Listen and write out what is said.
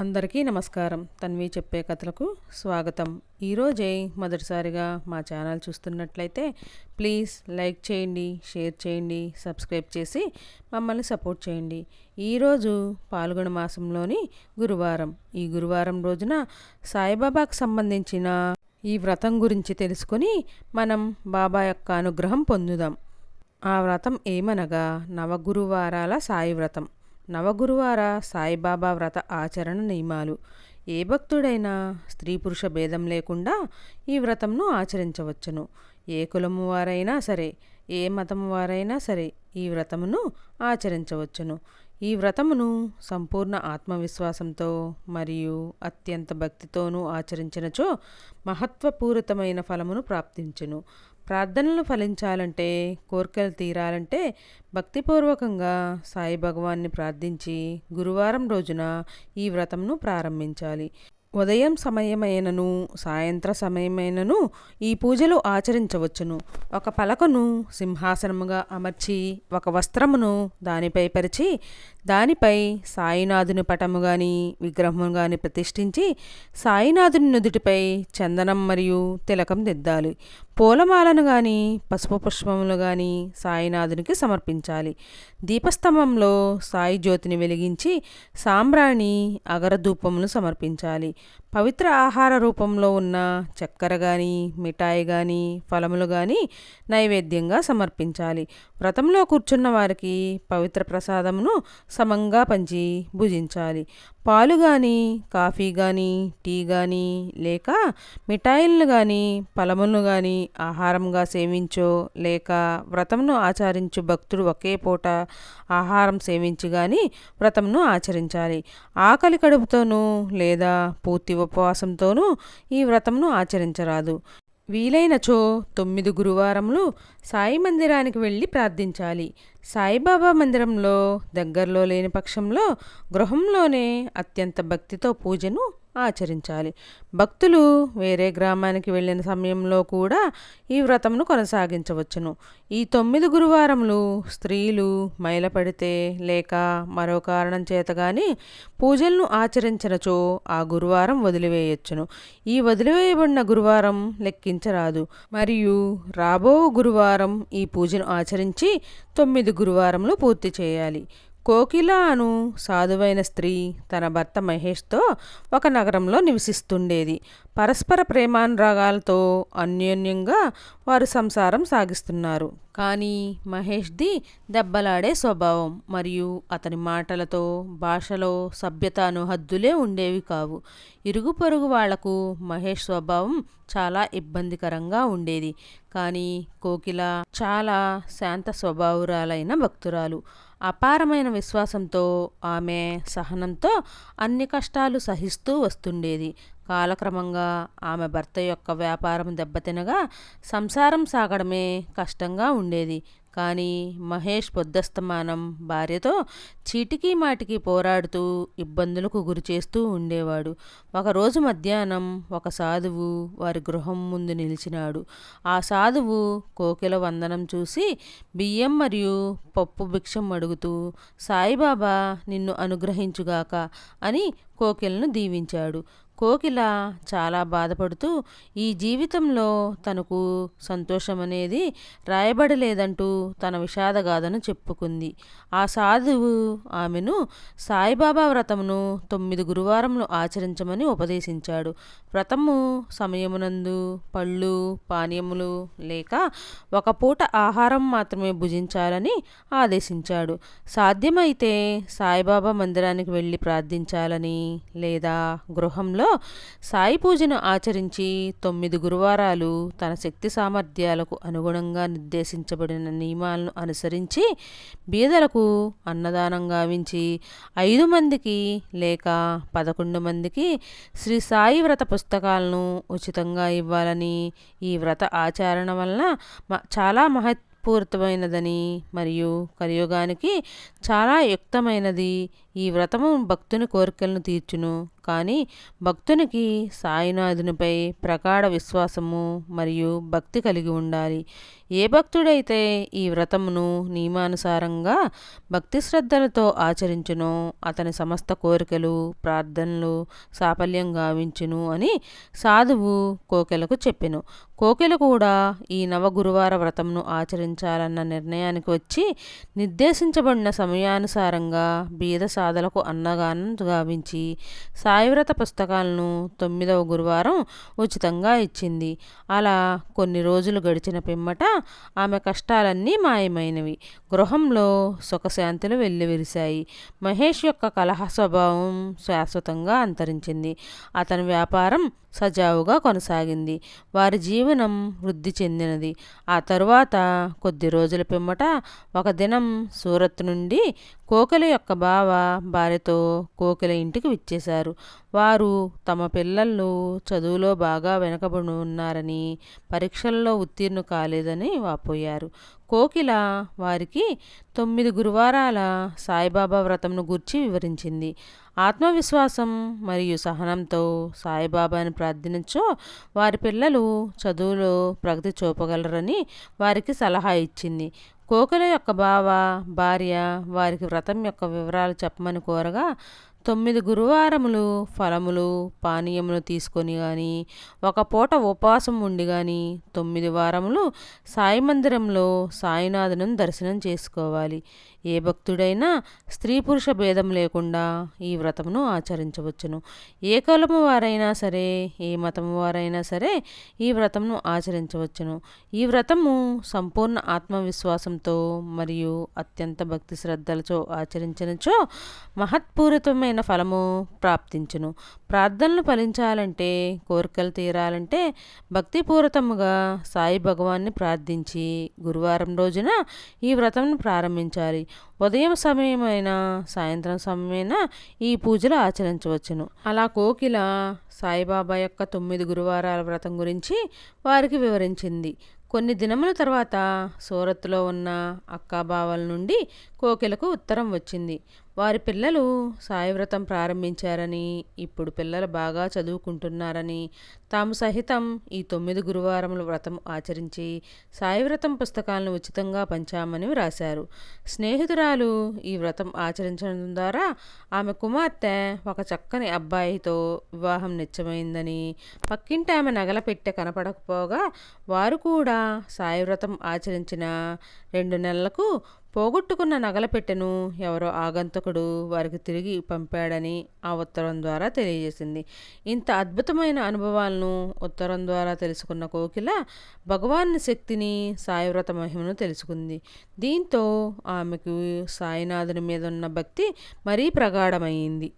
అందరికీ నమస్కారం. తన్వి చెప్పే కథలకు స్వాగతం. ఈరోజే మొదటిసారిగా మా ఛానల్ చూస్తున్నట్లయితే ప్లీజ్ లైక్ చేయండి, షేర్ చేయండి, సబ్స్క్రైబ్ చేసి మమ్మల్ని సపోర్ట్ చేయండి. ఈరోజు పాల్గొన మాసంలోని గురువారం. ఈ గురువారం రోజున సాయిబాబాకు సంబంధించిన ఈ వ్రతం గురించి తెలుసుకొని మనం బాబా యొక్క అనుగ్రహం పొందుదాం. ఆ వ్రతం ఏమనగా నవగురువారాల సాయి వ్రతం. నవగురువార సాయిబాబా వ్రత ఆచరణ నియమాలు. ఏ భక్తుడైనా స్త్రీ పురుష భేదం లేకుండా ఈ వ్రతంను ఆచరించవచ్చును. ఏ కులము వారైనా సరే, ఏ మతము వారైనా సరే ఈ వ్రతమును ఆచరించవచ్చును. ఈ వ్రతమును సంపూర్ణ ఆత్మవిశ్వాసంతో మరియు అత్యంత భక్తితోనూ ఆచరించినచో మహత్వపూరితమైన ఫలమును ప్రాప్తించును. ప్రార్థనలు ఫలించాలంటే, కోరికలు తీరాలంటే భక్తిపూర్వకంగా సాయి భగవాన్ని ప్రార్థించి గురువారం రోజున ఈ వ్రతంను ప్రారంభించాలి. ఉదయం సమయమైనను సాయంత్ర సమయమైనను ఈ పూజలు ఆచరించవచ్చును. ఒక పలకను సింహాసనముగా అమర్చి ఒక వస్త్రమును దానిపై పరిచి దానిపై సాయినాథుని పటము గాని విగ్రహము గాని ప్రతిష్ఠించి సాయినాథుని నుదుటిపై చందనం మరియు తిలకం దిద్దాలి. పూలమాలను గాని పసుపు పుష్పములు గాని సాయినాథునికి సమర్పించాలి. దీపస్తంభంలో సాయి జ్యోతిని వెలిగించి సాంబ్రాణి అగరధూపమును సమర్పించాలి. పవిత్ర ఆహార రూపంలో ఉన్న చక్కెర గాని మిఠాయి గాని ఫలములు గాని నైవేద్యంగా సమర్పించాలి. వ్రతంలో కూర్చున్న వారికి పవిత్ర ప్రసాదమును సమంగా పంచి భుజించాలి. పాలు గాని కాఫీ గాని టీ గాని లేక మిఠాయిలను గాని ఫలములను గాని ఆహారంగా సేవించో లేక వ్రతంను ఆచరించు భక్తుడు ఒకే పూట ఆహారం సేవించి గాని వ్రతంను ఆచరించాలి. ఆకలి కడుపుతోనూ లేదా పూర్తి ఉపవాసంతోనూ ఈ వ్రతంను ఆచరించరాదు. వీలైనచో 9 గురువారములు సాయి మందిరానికి వెళ్ళి ప్రార్థించాలి. సాయిబాబా మందిరంలో దగ్గరలో లేని పక్షంలో గృహంలోనే అత్యంత భక్తితో పూజను ఆచరించాలి. భక్తులు వేరే గ్రామానికి వెళ్ళిన సమయంలో కూడా ఈ వ్రతంను కొనసాగించవచ్చును. ఈ 9 గురువారములు స్త్రీలు మైలపడితే లేక మరో కారణం చేత గాని పూజలను ఆచరించినచో ఆ గురువారం వదిలివేయచ్చును. ఈ వదిలివేయబడిన గురువారం లెక్కించరాదు. మరియు రాబో గురువారం ఈ పూజను ఆచరించి 9 గురువారములు పూర్తి చేయాలి. కోకిల అను సాధువైన స్త్రీ తన భర్త మహేష్తో ఒక నగరంలో నివసిస్తుండేది. పరస్పర ప్రేమానురాగాలతో అన్యోన్యంగా వారు సంసారం సాగిస్తున్నారు. కానీ మహేష్ది దెబ్బలాడే స్వభావం మరియు అతని మాటలతో భాషలో సభ్యతను హద్దులే ఉండేవి కావు. ఇరుగు పొరుగు వాళ్లకు మహేష్ స్వభావం చాలా ఇబ్బందికరంగా ఉండేది. కానీ కోకిల చాలా శాంత స్వభావురాలైన భక్తురాలు. అపారమైన విశ్వాసంతో ఆమె సహనంతో అన్ని కష్టాలు సహిస్తూ వస్తుండేది. కాలక్రమంగా ఆమె భర్త యొక్క వ్యాపారం దెబ్బతినగా సంసారం సాగడమే కష్టంగా ఉండేది. కానీ మహేష్ పొద్దస్తమానం భార్యతో చీటికి మాటికి పోరాడుతూ ఇబ్బందులకు గురి చేస్తూ ఉండేవాడు. ఒకరోజు మధ్యాహ్నం ఒక సాధువు వారి గృహం ముందు నిలిచినాడు. ఆ సాధువు కోకిల వందనం చూసి బియ్యం మరియు పప్పు భిక్షం అడుగుతూ సాయిబాబా నిన్ను అనుగ్రహించుగాక అని కోకిలను దీవించాడు. కోకిల చాలా బాధపడుతూ ఈ జీవితంలో తనకు సంతోషమనేది రాయబడలేదంటూ తన విషాదగాథను చెప్పుకుంది. ఆ సాధువు ఆమెను సాయిబాబా వ్రతమును 9 గురువారములు ఆచరించమని ఉపదేశించాడు. వ్రతము సమయమునందు పళ్ళు పానీయములు లేక ఒక పూట ఆహారం మాత్రమే భుజించాలని ఆదేశించాడు. సాధ్యమైతే సాయిబాబా మందిరానికి వెళ్ళి ప్రార్థించాలని లేదా గృహంలో సాయి పూజను ఆచరించి 9 గురువారాలు తన శక్తి సామర్థ్యాలకు అనుగుణంగా నిర్దేశించబడిన నియమాలను అనుసరించి బీదలకు అన్నదానం గావించి 5 మందికి లేక 11 మందికి శ్రీ సాయి వ్రత పుస్తకాలను ఉచితంగా ఇవ్వాలని, ఈ వ్రత ఆచరణ వలన చాలా పూరితమైనదని మరియు కలియుగానికి చాలా యుక్తమైనది. ఈ వ్రతము భక్తుని కోరికలను తీర్చును. కానీ భక్తునికి సాయినాథునిపై ప్రగాఢ విశ్వాసము మరియు భక్తి కలిగి ఉండాలి. ఏ భక్తుడైతే ఈ వ్రతమును నియమానుసారంగా భక్తి శ్రద్ధలతో ఆచరించునో అతని సమస్త కోరికలు ప్రార్థనలు సాఫల్యం గావించును అని సాధువు కోకెలకు చెప్పెను. కోకెల కూడా ఈ నవగురువార వ్రతమును ఆచరించాలన్న నిర్ణయానికి వచ్చి నిర్దేశించబడిన సమయానుసారంగా బీద సాధలకు అన్నదానం గావించి సాయివ్రత పుస్తకాలను 9వ గురువారం ఉచితంగా ఇచ్చింది. అలా కొన్ని రోజులు గడిచిన పిమ్మట ఆమె కష్టాలన్నీ మాయమైనవి. గృహంలో సుఖశాంతులు వెల్లివిరిశాయి. మహేష్ యొక్క కలహ స్వభావం శాశ్వతంగా అంతరించింది. అతని వ్యాపారం సజావుగా కొనసాగింది. వారి జీవనం వృద్ధి చెందినది. ఆ తరువాత కొద్ది రోజుల పిమ్మట ఒక దినం సూరత్ నుండి కోకిల యొక్క బావ భార్యతో కోకిల ఇంటికి విచ్చేశారు. వారు తమ పిల్లలు చదువులో బాగా వెనకబడి ఉన్నారని, పరీక్షల్లో ఉత్తీర్ణు కాలేదని వాపోయారు. కోకిల వారికి 9 గురువారాల సాయిబాబా వ్రతంను గూర్చి వివరించింది. ఆత్మవిశ్వాసం మరియు సహనంతో సాయిబాబాని ప్రార్థించో వారి పిల్లలు చదువులో ప్రగతి చూపగలరని వారికి సలహా ఇచ్చింది. కోకిల యొక్క బావ భార్య వారికి వ్రతం యొక్క వివరాలు చెప్పమని కోరగా 9 గురువారములు ఫలములు పానీయములు తీసుకొని కానీ ఒక పూట ఉపవాసం ఉండి కానీ 9 వారములు సాయి మందిరంలో సాయినాథుని దర్శనం చేసుకోవాలి. ఏ భక్తుడైనా స్త్రీ పురుష భేదం లేకుండా ఈ వ్రతమును ఆచరించవచ్చును. ఏ కులము వారైనా సరే, ఏ మతము వారైనా సరే ఈ వ్రతమును ఆచరించవచ్చును. ఈ వ్రతము సంపూర్ణ ఆత్మవిశ్వాసంతో మరియు అత్యంత భక్తి శ్రద్ధలతో ఆచరించినచో మహత్పూరితమైన ఫలము ప్రాప్తించును. ప్రార్థనలు ఫలించాలంటే, కోరికలు తీరాలంటే భక్తిపూరితముగా సాయి భగవాన్ని ప్రార్థించి గురువారం రోజున ఈ వ్రతంను ప్రారంభించాలి. ఉదయం సమయమైనా సాయంత్రం సమయమైనా ఈ పూజలు ఆచరించవచ్చును. అలా కోకిల సాయిబాబా యొక్క 9 గురువారాల వ్రతం గురించి వారికి వివరించింది. కొన్ని దినముల తర్వాత సూరత్లో ఉన్న అక్కాబావల నుండి కోకిలకు ఉత్తరం వచ్చింది. వారి పిల్లలు సాయి వ్రతం ప్రారంభించారని, ఇప్పుడు పిల్లలు బాగా చదువుకుంటున్నారని, తాము సహితం ఈ 9 గురువారముల వ్రతం ఆచరించి సాయి వ్రతం పుస్తకాలను ఉచితంగా పంచామని వ్రాశారు. స్నేహితురాలు ఈ వ్రతం ఆచరించడం ద్వారా ఆమె కుమార్తె ఒక చక్కని అబ్బాయితో వివాహం నిశ్చయమైందని, పక్కింటి ఆమె నగల పెట్టె కనపడకపోగా వారు కూడా సాయి వ్రతం ఆచరించిన 2 నెలలకు పోగొట్టుకున్న నగల పెట్టెను ఎవరో ఆగంతకుడు వారికి తిరిగి పంపాడని ఆ ఉత్తరం ద్వారా తెలియజేసింది. ఇంత అద్భుతమైన అనుభవాలను ఉత్తరం ద్వారా తెలుసుకున్న కోకిల భగవాన్ శక్తిని సాయివ్రత మహిమను తెలుసుకుంది. దీంతో ఆమెకు సాయినాథుని మీద ఉన్న భక్తి మరీ ప్రగాఢమైంది.